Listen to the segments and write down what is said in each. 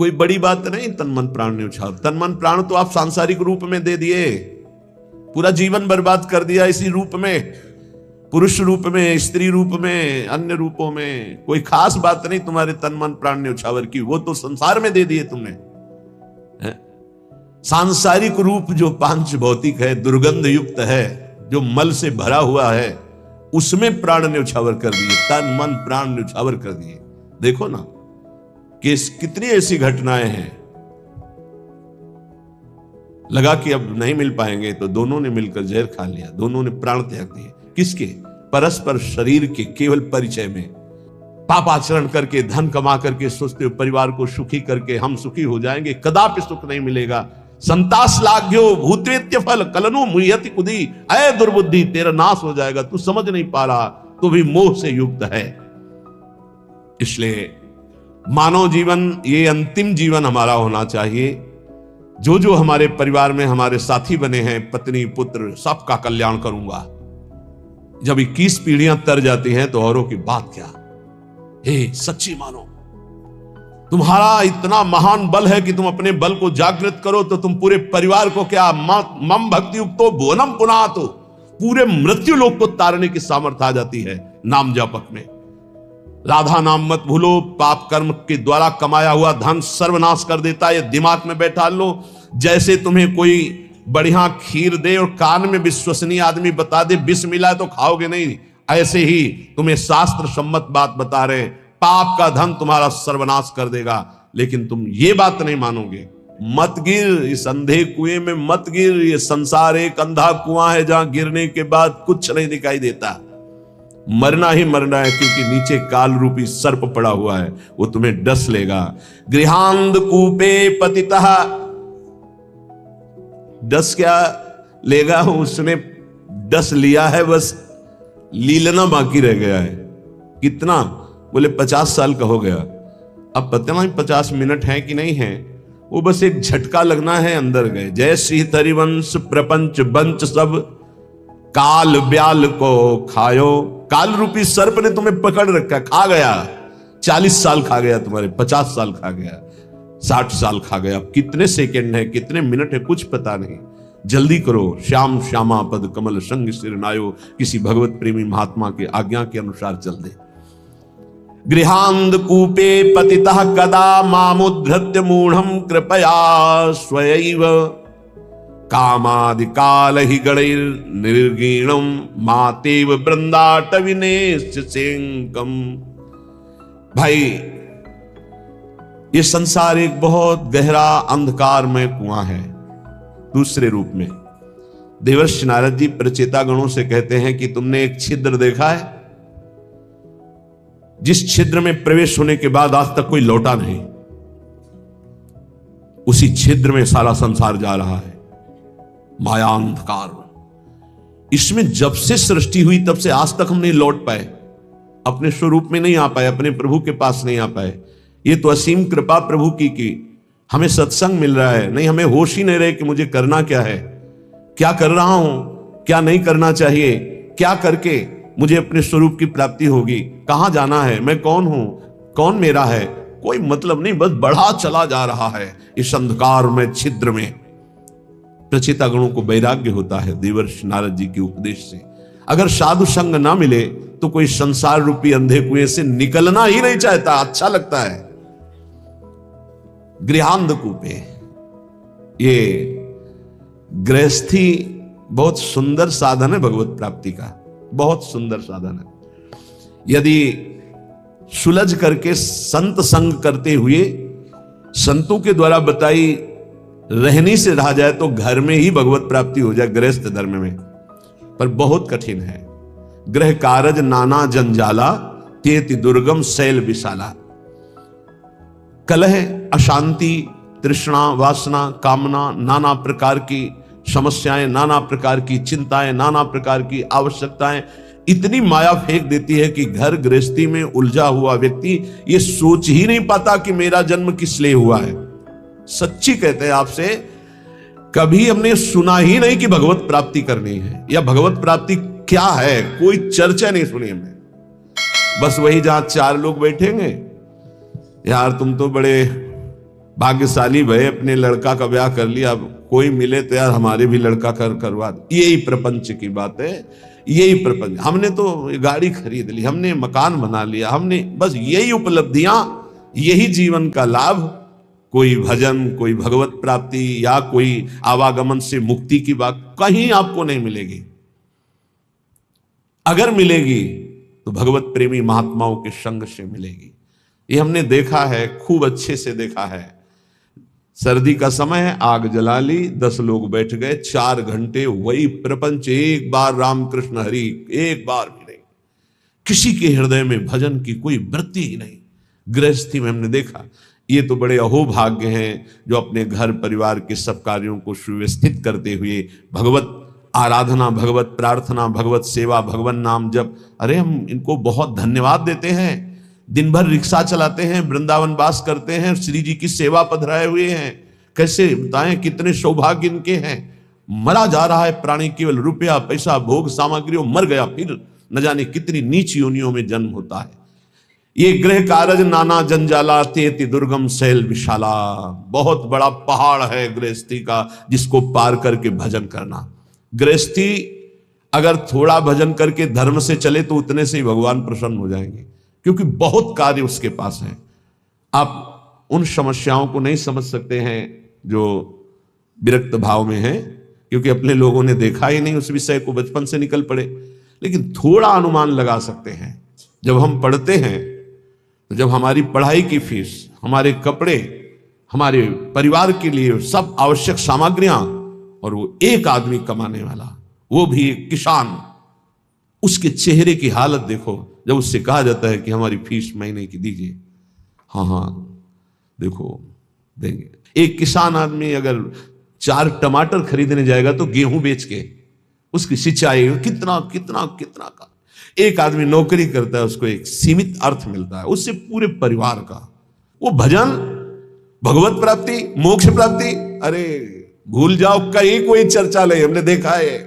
कोई बड़ी बात नहीं तन मन प्राण न्यौछावर। तन मन प्राण तो आप सांसारिक रूप में दे दिए, पूरा जीवन बर्बाद कर दिया इसी रूप में, पुरुष रूप में, स्त्री रूप में, अन्य रूपों में। कोई खास बात नहीं तुम्हारे तन मन प्राण न्यौछावर की, वो तो संसार में दे दिए तुमने। सांसारिक रूप जो पांच भौतिक है, दुर्गंध युक्त है, जो मल से भरा हुआ है, उसमें प्राण न्यौछावर कर दिए, तन मन प्राण न्यौछावर कर दिए। देखो ना कि कितनी ऐसी घटनाएं हैं। लगा कि अब नहीं मिल पाएंगे तो दोनों ने मिलकर जहर खा लिया, दोनों ने प्राण त्याग दिए। किसके? परस्पर शरीर के केवल परिचय में। पाप आचरण करके, धन कमा करके सोचते हो परिवार को सुखी करके हम सुखी हो जाएंगे, कदापि सुख नहीं मिलेगा। संतास लाग्यो भूतेत्य फल कलनु मुह्यति कुदी, ऐ दुर्बुद्धि तेरा नाश हो जाएगा। तू समझ नहीं पा रहा, तो भी मोह से युक्त है। इसलिए मानव जीवन ये अंतिम जीवन हमारा होना चाहिए। जो जो हमारे परिवार में हमारे साथी बने हैं, पत्नी पुत्र, सबका कल्याण करूंगा। जब 21 पीढ़ियां तर जाती हैं तो औरों की बात क्या। हे सच्ची मानो, तुम्हारा इतना महान बल है कि तुम अपने बल को जागृत करो तो तुम पूरे परिवार को क्या, मम भक्ति युक्तो भुवनम पुनः, तो पूरे मृत्यु लोक को तारने की सामर्थ्य आ जाती है नाम जापक में। राधा नाम मत भूलो, पाप कर्म के द्वारा कमाया हुआ धन सर्वनाश कर देता है, ये दिमाग में बैठा लो। जैसे तुम्हें कोई बढ़िया खीर दे और कान में विश्वसनीय आदमी बता दे विष मिला है तो खाओगे नहीं, ऐसे ही तुम्हें शास्त्र सम्मत बात बता रहे, पाप का धन तुम्हारा सर्वनाश कर देगा। लेकिन तुम ये बात नहीं मानोगे। मत गिर इस अंधे कुएं में, मत गिर। ये संसार एक अंधा कुआं है जहां गिरने के बाद कुछ नहीं दिखाई देता। मरना ही मरना है, क्योंकि नीचे काल रूपी सर्प पड़ा हुआ है, वो तुम्हें डस लेगा। गृहांध कूपे पतितः, डस क्या लेगा, उसने डस लिया है, बस लीलना बाकी रह गया है। कितना? बोले 50 साल का हो गया। अब पता नहीं 50 मिनट है कि नहीं है, वो बस एक झटका लगना है, अंदर गए। जय श्री हरिवंश प्रपंच बंच सब काल ब्याल को खायो। काल रूपी सर्प ने तुम्हें पकड़ रखा, खा गया। 40 साल खा गया तुम्हारे, 50 साल खा गया, 60 साल खा गया। अब कितने सेकंड है, कितने मिनट है, कुछ पता नहीं। जल्दी करो। श्याम श्यामा पद कमल संग सिर नायो, किसी भगवत प्रेमी महात्मा के आज्ञा के अनुसार चल दे। गृहांध कूपे पतितः कदा मामुद्धृत्य मूढ़म कृपया स्वयैव कामादिकाल ही गणैर निर्गीणम मातेव वृंदाटविनेशंकम। भाई, ये संसार एक बहुत गहरा अंधकारमय कुआं है। दूसरे रूप में देवर्षि नारद जी प्रचेता गणों से कहते हैं कि तुमने एक छिद्र देखा है, जिस छिद्र में प्रवेश होने के बाद आज तक कोई लौटा नहीं। उसी छिद्र में सारा संसार जा रहा है, माया अंधकार। इसमें जब से सृष्टि हुई तब से आज तक हम नहीं लौट पाए, अपने स्वरूप में नहीं आ पाए, अपने प्रभु के पास नहीं आ पाए। ये तो असीम कृपा प्रभु की हमें सत्संग मिल रहा है, नहीं हमें होश ही नहीं रहे कि मुझे करना क्या है, क्या कर रहा हूं, क्या नहीं करना चाहिए, क्या करके मुझे अपने स्वरूप की प्राप्ति होगी, कहां जाना है, मैं कौन हूं, कौन मेरा है, कोई मतलब नहीं, बस बढ़ा चला जा रहा है इस अंधकार में, छिद्र में। प्रचेता गणों को वैराग्य होता है देवर्षि नारद जी के उपदेश से। अगर साधु संग ना मिले तो कोई संसार रूपी अंधे कुएं से निकलना ही नहीं चाहता, अच्छा लगता है। गृहांध कूपे, ये गृहस्थी बहुत सुंदर साधन है भगवत प्राप्ति का, बहुत सुंदर साधन है। यदि सुलझ करके संत संग करते हुए संतों के द्वारा बताई रहनी से रहा जाए तो घर में ही भगवत प्राप्ति हो जाए, गृहस्थ धर्म में। पर बहुत कठिन है। गृह कारज नाना जंजाला, तेति दुर्गम शैल विशाला। कलह, अशांति, तृष्णा, वासना, कामना, नाना प्रकार की समस्याएं, नाना प्रकार की चिंताएं, नाना प्रकार की आवश्यकताएं इतनी माया फेंक देती है कि घर गृहस्थी में उलझा हुआ व्यक्ति ये सोच ही नहीं पाता कि मेरा जन्म किस लिए हुआ है। सच्ची कहते हैं आपसे, कभी हमने सुना ही नहीं कि भगवत प्राप्ति करनी है या भगवत प्राप्ति क्या है, कोई चर्चा नहीं सुनी हमने। बस वही जहां चार लोग बैठेंगे, यार तुम तो बड़े भाग्यशाली भय अपने लड़का का ब्याह कर लिया, अब कोई मिले तो यार हमारे भी लड़का करवा दे। यही प्रपंच की बात है, यही प्रपंच। हमने तो गाड़ी खरीद ली, हमने मकान बना लिया, हमने बस यही उपलब्धियां, यही जीवन का लाभ। कोई भजन, कोई भगवत प्राप्ति या कोई आवागमन से मुक्ति की बात कहीं आपको नहीं मिलेगी। अगर मिलेगी तो भगवत प्रेमी महात्माओं के संग से मिलेगी। ये हमने देखा है, खूब अच्छे से देखा है। सर्दी का समय है, आग जला ली, 10 लोग बैठ गए, 4 घंटे वही प्रपंच, एक बार रामकृष्ण हरि, एक बार भी नहीं। किसी के हृदय में भजन की कोई वृत्ति ही नहीं। गृहस्थी में हमने देखा। ये तो बड़े अहोभाग्य हैं जो अपने घर परिवार के सब कार्यों को सुव्यवस्थित करते हुए भगवत आराधना, भगवत प्रार्थना, भगवत सेवा, भगवान नाम जप, अरे हम इनको बहुत धन्यवाद देते हैं। दिन भर रिक्शा चलाते हैं, वृंदावन वास करते हैं, श्री जी की सेवा पधराए हुए हैं। कैसे बताएं कितने सौभाग्य इनके हैं। मरा जा रहा है प्राणी, केवल रुपया पैसा भोग सामग्रियों, मर गया फिर न जाने कितनी नीच योनियों में जन्म होता है। ये गृह कारज नाना जंजाला, तेति दुर्गम शैल विशाला। बहुत बड़ा पहाड़ है गृहस्थी का, जिसको पार करके भजन करना। गृहस्थी अगर थोड़ा भजन करके धर्म से चले तो उतने से ही भगवान प्रसन्न हो जाएंगे, क्योंकि बहुत कार्य उसके पास है। आप उन समस्याओं को नहीं समझ सकते हैं जो विरक्त भाव में हैं, क्योंकि अपने लोगों ने देखा ही नहीं उस विषय को, बचपन से निकल पड़े। लेकिन थोड़ा अनुमान लगा सकते हैं। जब हम पढ़ते हैं तो जब हमारी पढ़ाई की फीस, हमारे कपड़े, हमारे परिवार के लिए सब आवश्यक सामग्रियां, और वो एक आदमी कमाने वाला, वो भी एक किसान, उसके चेहरे की हालत देखो जब उससे कहा जाता है कि हमारी फीस महीने की दीजिए। हाँ हाँ देखो देंगे। एक किसान आदमी अगर 4 टमाटर खरीदने जाएगा तो गेहूं बेच के उसकी सिंचाई कितना कितना कितना का। एक आदमी नौकरी करता है, उसको एक सीमित अर्थ मिलता है, उससे पूरे परिवार का। वो भजन, भगवत प्राप्ति, मोक्ष प्राप्ति, अरे भूल जाओ, कहीं कोई चर्चा नहीं। हमने देखा है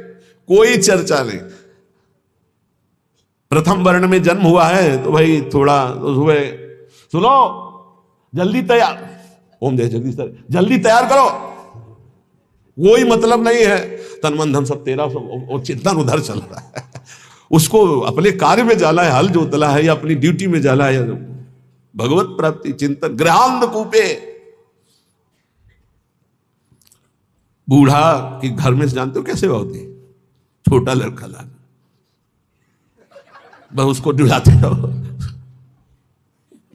कोई चर्चा नहीं। प्रथम वर्ण में जन्म हुआ है तो भाई थोड़ा तो सुबह सुनो, जल्दी तैयार, ओम जय जगदीश, जल्दी तैयार करो, कोई मतलब नहीं है। तन मन धन सब तेरा, सब चिंतन उधर चल रहा है। उसको अपने कार्य में जाना है, हल जोतला है, या अपनी ड्यूटी में जाना है, भगवत प्राप्ति चिंतन। गृहांध कूपे, बूढ़ा कि घर में जानते हो कैसे होती है, छोटा लड़का लाना, बस उसको डुलाते रहो,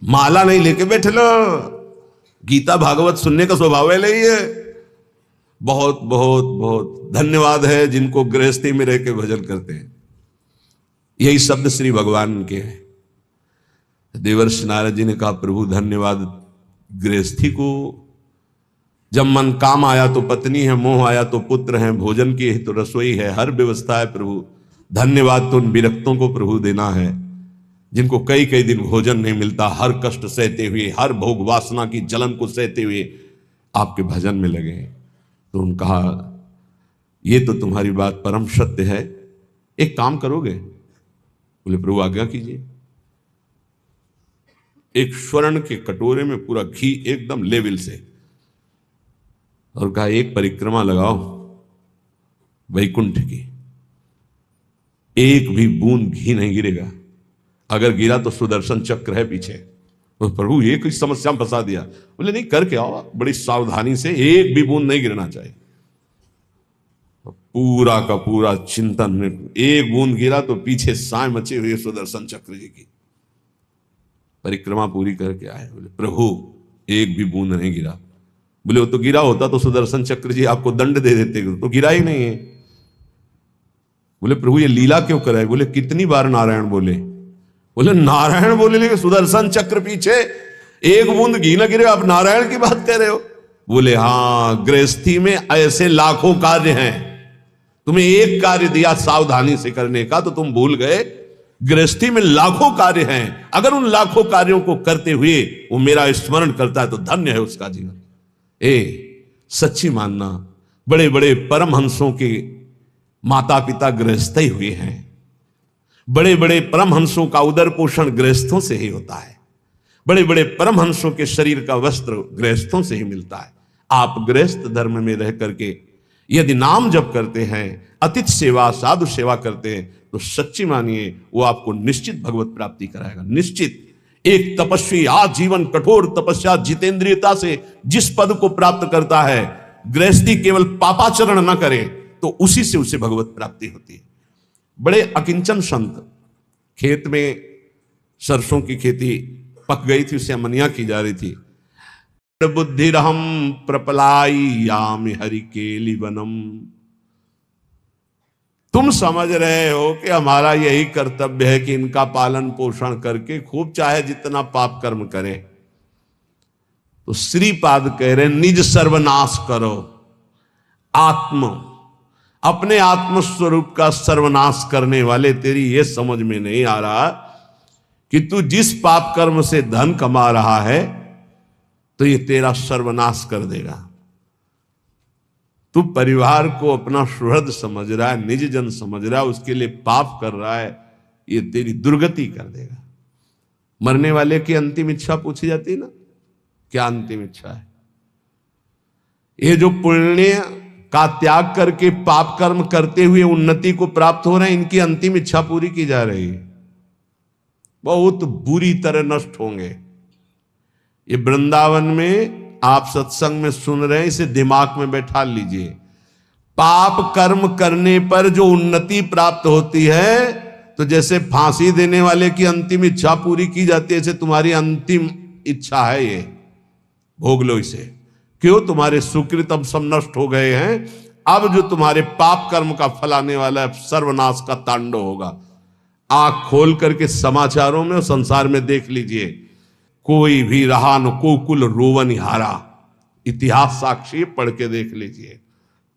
माला नहीं लेके बैठे लो। गीता भागवत सुनने का स्वभाव है नहीं है। बहुत बहुत बहुत धन्यवाद है जिनको गृहस्थी में रह के भजन करते हैं। यही शब्द श्री भगवान के हैं। देवर्षि नारद जी ने कहा, प्रभु धन्यवाद गृहस्थी को। जब मन काम आया तो पत्नी है, मोह आया तो पुत्र है, भोजन की है तो रसोई है, हर व्यवस्था है प्रभु। धन्यवाद तो उन विरक्तों को प्रभु देना है जिनको कई कई दिन भोजन नहीं मिलता, हर कष्ट सहते हुए, हर भोग वासना की जलन को सहते हुए आपके भजन में लगे। तो उन्होंने कहा, ये तो तुम्हारी बात परम सत्य है, एक काम करोगे? बोले प्रभु आज्ञा कीजिए। एक स्वर्ण के कटोरे में पूरा घी एकदम लेवल से, और कहा एक परिक्रमा लगाओ वैकुंठ की, एक भी बूंद घी नहीं गिरेगा, अगर गिरा तो सुदर्शन चक्र है पीछे। तो प्रभु ये कोई समस्या में फंसा दिया। बोले नहीं, करके आओ बड़ी सावधानी से, एक भी बूंद नहीं गिरना चाहिए। पूरा का पूरा चिंतन में एक बूंद गिरा तो पीछे साए मचे हुए सुदर्शन चक्र जी की। परिक्रमा पूरी करके आए, बोले प्रभु एक भी बूंद नहीं गिरा। बोले वो तो गिरा होता तो सुदर्शन चक्र जी आपको दंड दे देते, तो गिरा ही नहीं है। बोले प्रभु ये लीला क्यों कराए? बोले कितनी बार नारायण बोले? बोले नारायण बोले लेकिन सुदर्शन चक्र पीछे एक बूंद घी न गिरे, आप नारायण की बात कह रहे हो? बोले हाँ, गृहस्थी में ऐसे लाखों कार्य हैं, तुम्हें एक कार्य दिया सावधानी से करने का तो तुम भूल गए। गृहस्थी में लाखों कार्य हैं, अगर उन लाखों कार्यों को करते हुए वो मेरा स्मरण करता है तो धन्य है उसका जीवन। सच्ची मानना, बड़े बड़े परमहंसों के माता पिता गृहस्थ ही हुए हैं। बड़े बड़े परमहंसों का उदर पोषण गृहस्थों से ही होता है। बड़े बड़े परमहंसों के शरीर का वस्त्र गृहस्थों से ही मिलता है। आप गृहस्थ धर्म में रह करके यदि नाम जप करते हैं, अतिथि सेवा, साधु सेवा करते हैं, तो सच्ची मानिए वो आपको निश्चित भगवत प्राप्ति कराएगा, निश्चित। एक तपस्वी आजीवन कठोर तपस्या जितेंद्रियता से जिस पद को प्राप्त करता है, गृहस्थी केवल पापाचरण न करे तो उसी से उसे भगवत प्राप्ति होती है। बड़े अकिंचन संत, खेत में सरसों की खेती पक गई थी, उसे अमनिया की जा रही थी। बुद्धिरहम प्रपलायामि हरिकेली वनम। तुम समझ रहे हो कि हमारा यही कर्तव्य है कि इनका पालन पोषण करके खूब चाहे जितना पाप कर्म करें। तो श्रीपाद कह रहे निज सर्वनाश करो। अपने आत्म स्वरूप का सर्वनाश करने वाले, तेरी ये समझ में नहीं आ रहा कि तू जिस पाप कर्म से धन कमा रहा है तो ये तेरा सर्वनाश कर देगा। तू परिवार को अपना सुहृद समझ रहा है, निज जन समझ रहा है, उसके लिए पाप कर रहा है, ये तेरी दुर्गति कर देगा। मरने वाले की अंतिम इच्छा पूछी जाती है ना, क्या अंतिम इच्छा है? ये जो पुण्य का त्याग करके पाप कर्म करते हुए उन्नति को प्राप्त हो रहे हैं, इनकी अंतिम इच्छा पूरी की जा रही है। बहुत बुरी तरह नष्ट होंगे। ये वृंदावन में आप सत्संग में सुन रहे हैं, इसे दिमाग में बैठा लीजिए। पाप कर्म करने पर जो उन्नति प्राप्त होती है, तो जैसे फांसी देने वाले की अंतिम इच्छा पूरी की जाती है, ऐसे तुम्हारी अंतिम इच्छा है ये, भोग लो इसे। क्यों? तुम्हारे सुकृत अब सब नष्ट हो गए हैं। अब जो तुम्हारे पाप कर्म का फल आने वाला है, सर्वनाश का तांडव होगा। आंख खोल करके समाचारों में और संसार में देख लीजिए, कोई भी रहा न कोकुल रोवन हारा। इतिहास साक्षी पढ़ के देख लीजिए।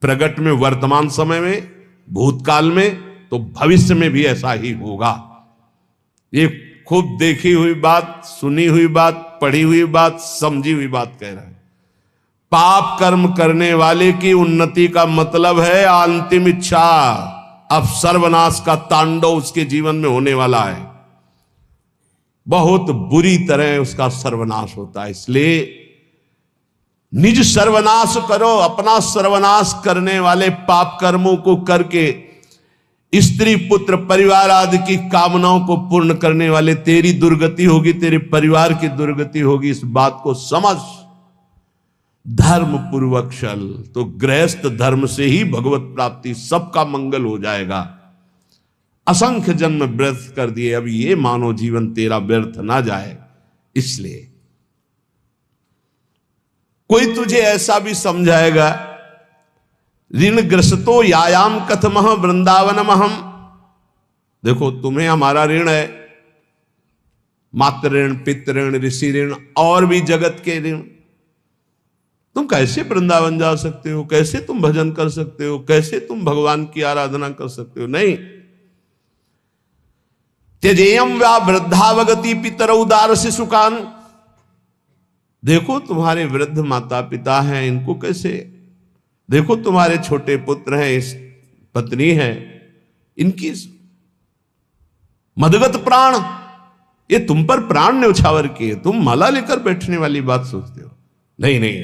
प्रगट में वर्तमान समय में, भूतकाल में, तो भविष्य में भी ऐसा ही होगा। ये खूब देखी हुई बात, सुनी हुई बात, पढ़ी हुई बात, समझी हुई बात कह रहा है। पाप कर्म करने वाले की उन्नति का मतलब है अंतिम इच्छा। अब सर्वनाश का तांडव उसके जीवन में होने वाला है, बहुत बुरी तरह उसका सर्वनाश होता है। इसलिए निज सर्वनाश करो। अपना सर्वनाश करने वाले पाप कर्मों को करके स्त्री पुत्र परिवार आदि की कामनाओं को पूर्ण करने वाले तेरी दुर्गति होगी, तेरे परिवार की दुर्गति होगी। इस बात को समझ। धर्म पूर्वक चल, तो गृहस्थ धर्म से ही भगवत प्राप्ति, सबका मंगल हो जाएगा। असंख्य जन्म व्यर्थ कर दिए, अब ये मानव जीवन तेरा व्यर्थ ना जाए। इसलिए कोई तुझे ऐसा भी समझाएगा, ऋण ग्रस्तो यायाम कथमः वृंदावनमहम। देखो तुम्हें हमारा ऋण है, मातृ ऋण, पितृ ऋण, ऋषि ऋण और भी जगत के ऋण। तुम कैसे वृंदावन जा सकते हो? कैसे तुम भजन कर सकते हो? कैसे तुम भगवान की आराधना कर सकते हो? नहीं। त्यजेयम व्या वृद्धावगति पितर उदार शिशुकान। देखो तुम्हारे वृद्ध माता पिता हैं, इनको कैसे, देखो तुम्हारे छोटे पुत्र हैं, इस पत्नी है, इनकी मदगत प्राण, ये तुम पर प्राण न्यौछावर किए, तुम माला लेकर बैठने वाली बात सोचते हो? नहीं नहीं।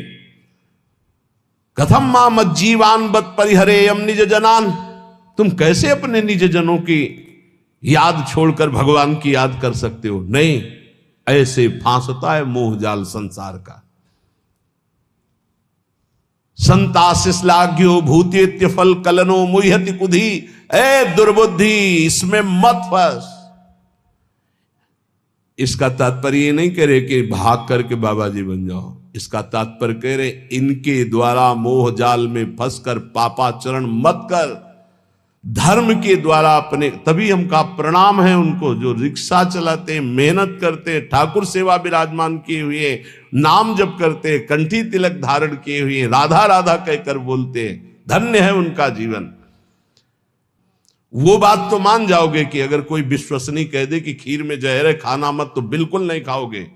कथम मां मज्जीवान बत परिहरेयम निज जनान। तुम कैसे अपने निज जनों की याद छोड़कर भगवान की याद कर सकते हो? नहीं। ऐसे फांसता है मोह जाल संसार का। संताशिश्लाघ्यो भूतेत्य फल कलनो मुह्यति कुधी। ए दुर्बुद्धि, इसमें मत फंस। इसका तात्पर्य ये नहीं कह रहे कि भाग करके बाबा जी बन जाओ। इसका तात्पर्य कह रहे इनके द्वारा मोह जाल में फंसकर पापाचरण मत कर। धर्म के द्वारा अपने, तभी हमका प्रणाम है उनको जो रिक्शा चलाते हैं, मेहनत करते हैं, ठाकुर सेवा विराजमान किए हुए, नाम जप करते हैं, कंठी तिलक धारण किए हुए, राधा राधा कहकर बोलते हैं। धन्य है उनका जीवन। वो बात तो मान जाओगे कि अगर कोई विश्वसनीय कह दे कि खीर में जहर है, खाना मत, तो बिल्कुल नहीं खाओगे।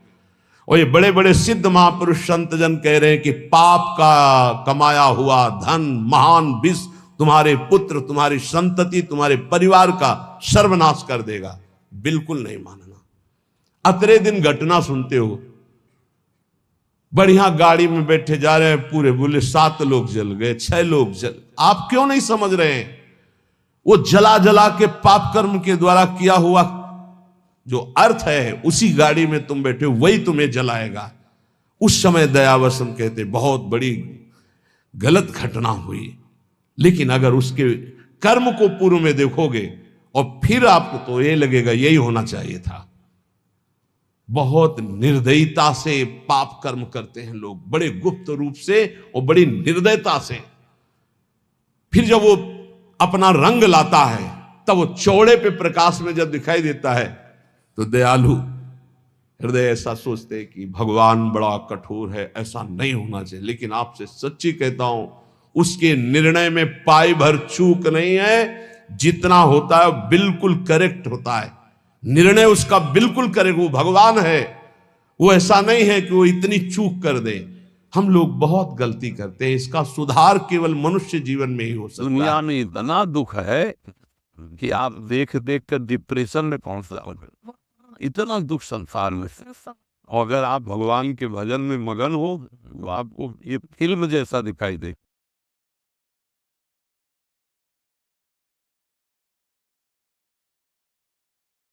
और ये बड़े बड़े सिद्ध महापुरुष संत जन कह रहे हैं कि पाप का कमाया हुआ धन महान विष तुम्हारे पुत्र, तुम्हारी संतति, तुम्हारे परिवार का सर्वनाश कर देगा। बिल्कुल नहीं मानना। अतरे दिन घटना सुनते हो, बढ़िया गाड़ी में बैठे जा रहे हैं, पूरे बोले 7 लोग जल गए, 6 लोग जल। आप क्यों नहीं समझ रहे हैं? वो जला जला के पाप कर्म के द्वारा किया हुआ जो अर्थ है, उसी गाड़ी में तुम बैठे हो, वही तुम्हें जलाएगा। उस समय दयावसन कहते बहुत बड़ी गलत घटना हुई, लेकिन अगर उसके कर्म को पूर्व में देखोगे और फिर आपको तो ये लगेगा यही होना चाहिए था। बहुत निर्दयता से पाप कर्म करते हैं लोग, बड़े गुप्त रूप से और बड़ी निर्दयता से। फिर जब वो अपना रंग लाता है, तब वो चौड़े पे प्रकाश में जब दिखाई देता है, तो दयालु हृदय ऐसा सोचते हैं कि भगवान बड़ा कठोर है, ऐसा नहीं होना चाहिए। लेकिन आपसे सच्ची कहता हूं, उसके निर्णय में पाई भर चूक नहीं है। जितना होता है बिल्कुल करेक्ट होता है, निर्णय उसका बिल्कुल करेक्ट। वो भगवान है, वो ऐसा नहीं है कि वो इतनी चूक कर दे। हम लोग बहुत गलती करते हैं, इसका सुधार केवल मनुष्य जीवन में ही हो सकता है। दुनिया में इतना दुख है कि आप देख देख कर डिप्रेशन में पहुंच जाओगे, इतना दुख संसार में। और अगर आप भगवान के भजन में मगन हो तो आपको ये फिल्म जैसा दिखाई दे।